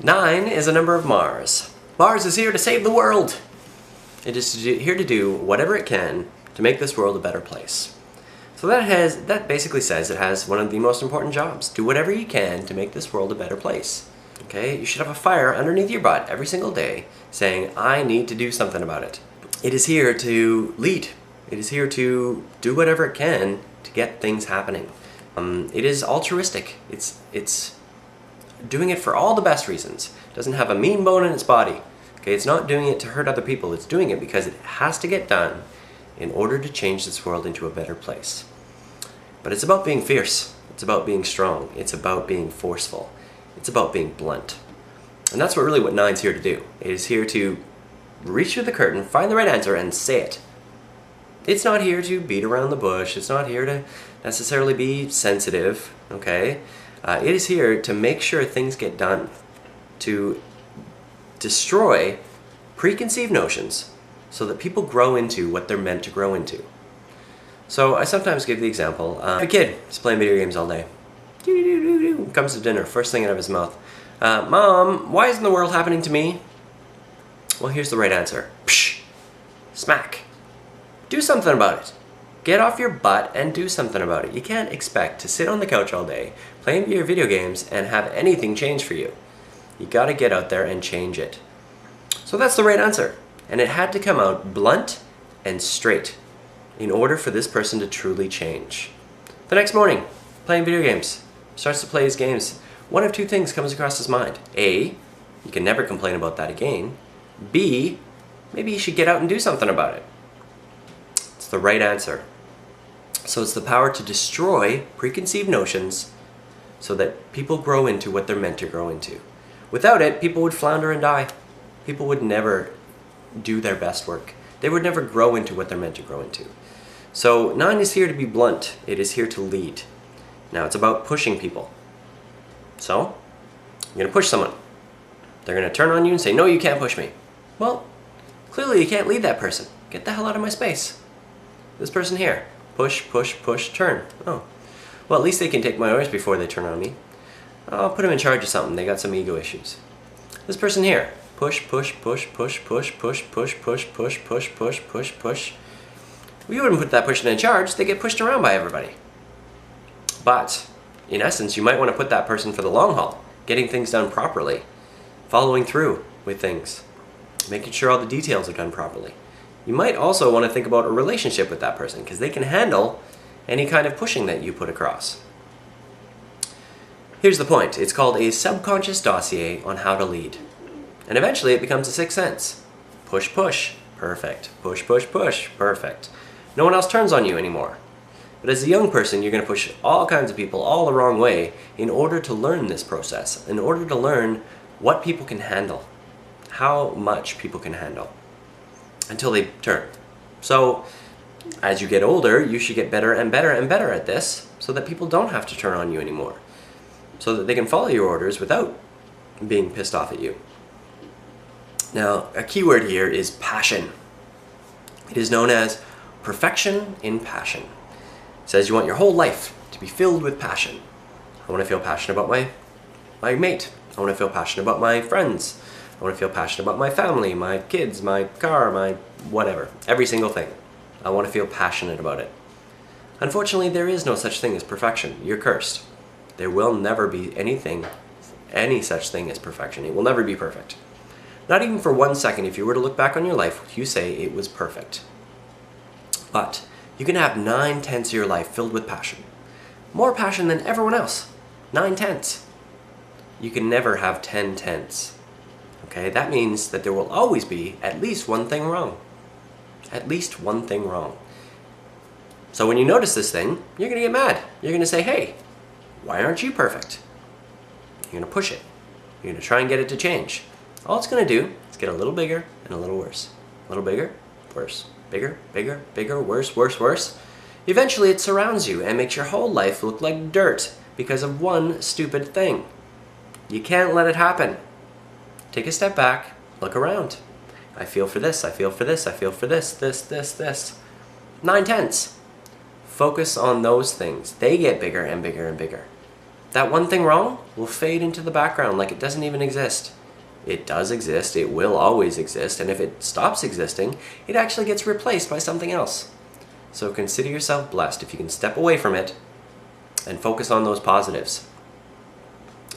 9 is a number of Mars. Mars is here to save the world. It is here to do whatever it can to make this world a better place. So that basically says it has one of the most important jobs. Do whatever you can to make this world a better place. Okay? You should have a fire underneath your butt every single day saying, I need to do something about it. It is here to lead. It is here to do whatever it can to get things happening. It is altruistic. It's doing it for all the best reasons. It doesn't have a mean bone in its body. Okay, it's not doing it to hurt other people. It's doing it because it has to get done in order to change this world into a better place. But it's about being fierce. It's about being strong. It's about being forceful. It's about being blunt. And that's what 9's here to do. It is here to reach through the curtain, find the right answer, and say it. It's not here to beat around the bush. It's not here to necessarily be sensitive, okay? It is here to make sure things get done, to destroy preconceived notions so that people grow into what they're meant to grow into. So I sometimes give the example, a kid is playing video games all day. Comes to dinner, first thing out of his mouth. Mom, why isn't the world happening to me? Well, here's the right answer. Psh! Smack. Do something about it. Get off your butt and do something about it. You can't expect to sit on the couch all day, playing your video games, and have anything change for you. You gotta get out there and change it. So that's the right answer. And it had to come out blunt and straight in order for this person to truly change. The next morning, playing video games, starts to play his games. One of two things comes across his mind. A, you can never complain about that again. B, maybe you should get out and do something about it. It's the right answer. So it's the power to destroy preconceived notions so that people grow into what they're meant to grow into. Without it, people would flounder and die. People would never do their best work. They would never grow into what they're meant to grow into. So 9 is here to be blunt. It is here to lead. Now it's about pushing people. So, you're gonna push someone. They're gonna turn on you and say, no, you can't push me. Well, clearly you can't lead that person. Get the hell out of my space. This person here. Push, push, push, turn. Oh. Well, at least they can take my orders before they turn on me. I'll put them in charge of something. They got some ego issues. This person here. Push, push, push, push, push, push, push, push, push, push, push, push, push. We wouldn't put that person in charge. They get pushed around by everybody. But, in essence, you might want to put that person for the long haul. Getting things done properly. Following through with things. Making sure all the details are done properly. You might also want to think about a relationship with that person because they can handle any kind of pushing that you put across. Here's the point. It's called a subconscious dossier on how to lead. And eventually it becomes a sixth sense. Push, push. Perfect. Push, push, push. Perfect. No one else turns on you anymore. But as a young person, you're going to push all kinds of people all the wrong way in order to learn this process, in order to learn what people can handle, how much people can handle, until they turn. So, as you get older, you should get better and better and better at this so that people don't have to turn on you anymore, so that they can follow your orders without being pissed off at you. Now, a key word here is passion. It is known as perfection in passion. It says you want your whole life to be filled with passion. I want to feel passionate about my mate. I want to feel passionate about my friends. I want to feel passionate about my family, my kids, my car, my whatever. Every single thing. I want to feel passionate about it. Unfortunately, there is no such thing as perfection. You're cursed. There will never be any such thing as perfection. It will never be perfect. Not even for 1 second, if you were to look back on your life, would you say it was perfect. But you can have 9/10 of your life filled with passion. More passion than everyone else. 9/10. You can never have 10/10. Okay, that means that there will always be at least one thing wrong. At least one thing wrong. So when you notice this thing, you're going to get mad. You're going to say, hey, why aren't you perfect? You're going to push it. You're going to try and get it to change. All it's going to do is get a little bigger and a little worse. A little bigger, worse. Bigger, bigger, bigger, worse, worse, worse. Eventually it surrounds you and makes your whole life look like dirt because of one stupid thing. You can't let it happen. Take a step back, look around. I feel for this, I feel for this, I feel for this, this. 9/10. Focus on those things. They get bigger and bigger and bigger. That one thing wrong will fade into the background like it doesn't even exist. It does exist, it will always exist, and if it stops existing, it actually gets replaced by something else. So consider yourself blessed if you can step away from it and focus on those positives.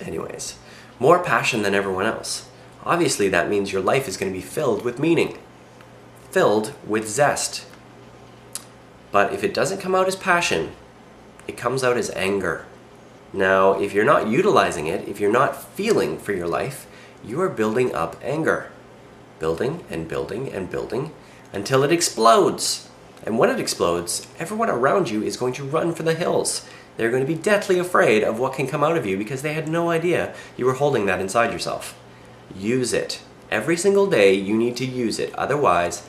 Anyways, more passion than everyone else. Obviously that means your life is going to be filled with meaning, filled with zest. But if it doesn't come out as passion, it comes out as anger. Now, if you're not utilizing it, if you're not feeling for your life, you are building up anger. Building and building and building until it explodes. And when it explodes, everyone around you is going to run for the hills. They're going to be deathly afraid of what can come out of you because they had no idea you were holding that inside yourself. Use it. Every single day you need to use it. Otherwise,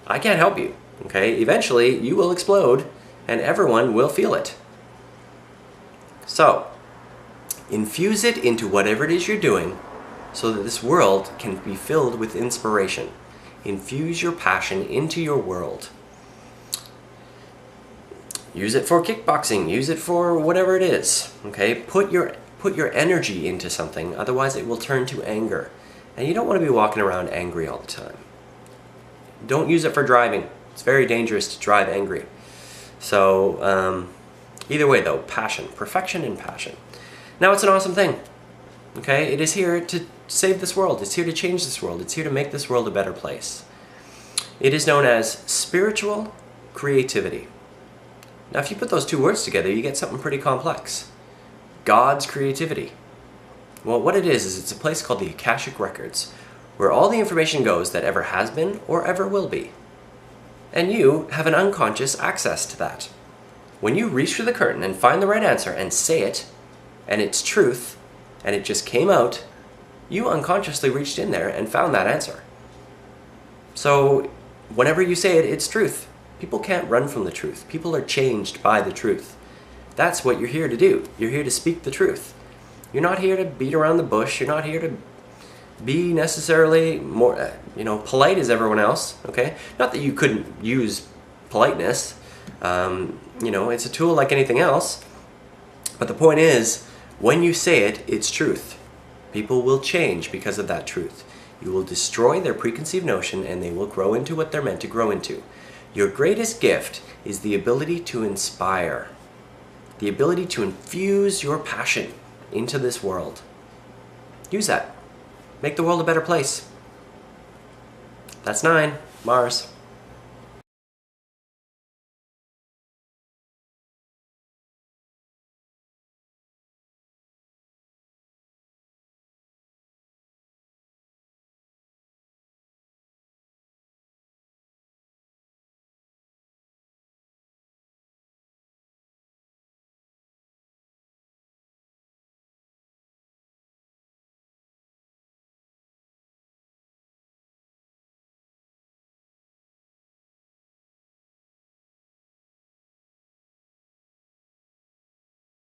I can't help you. Okay? Eventually, you will explode and everyone will feel it. So, infuse it into whatever it is you're doing so that this world can be filled with inspiration. Infuse your passion into your world. Use it for kickboxing, use it for whatever it is. Okay? Put your energy into something, otherwise it will turn to anger. And you don't want to be walking around angry all the time. Don't use it for driving. It's very dangerous to drive angry. So, either way though, passion, perfection and passion. Now it's an awesome thing. Okay? It is here to save this world. It's here to change this world. It's here to make this world a better place. It is known as spiritual creativity. Now if you put those two words together, you get something pretty complex. God's creativity. Well, what it is it's a place called the Akashic Records, where all the information goes that ever has been or ever will be. And you have an unconscious access to that. When you reach through the curtain and find the right answer and say it, and it's truth, and it just came out, you unconsciously reached in there and found that answer. So whenever you say it, it's truth. People can't run from the truth. People are changed by the truth. That's what you're here to do. You're here to speak the truth. You're not here to beat around the bush. You're not here to be necessarily more, polite as everyone else, okay? Not that you couldn't use politeness. It's a tool like anything else. But the point is, when you say it, it's truth. People will change because of that truth. You will destroy their preconceived notion and they will grow into what they're meant to grow into. Your greatest gift is the ability to inspire. The ability to infuse your passion into this world. Use that. Make the world a better place. That's 9. Mars.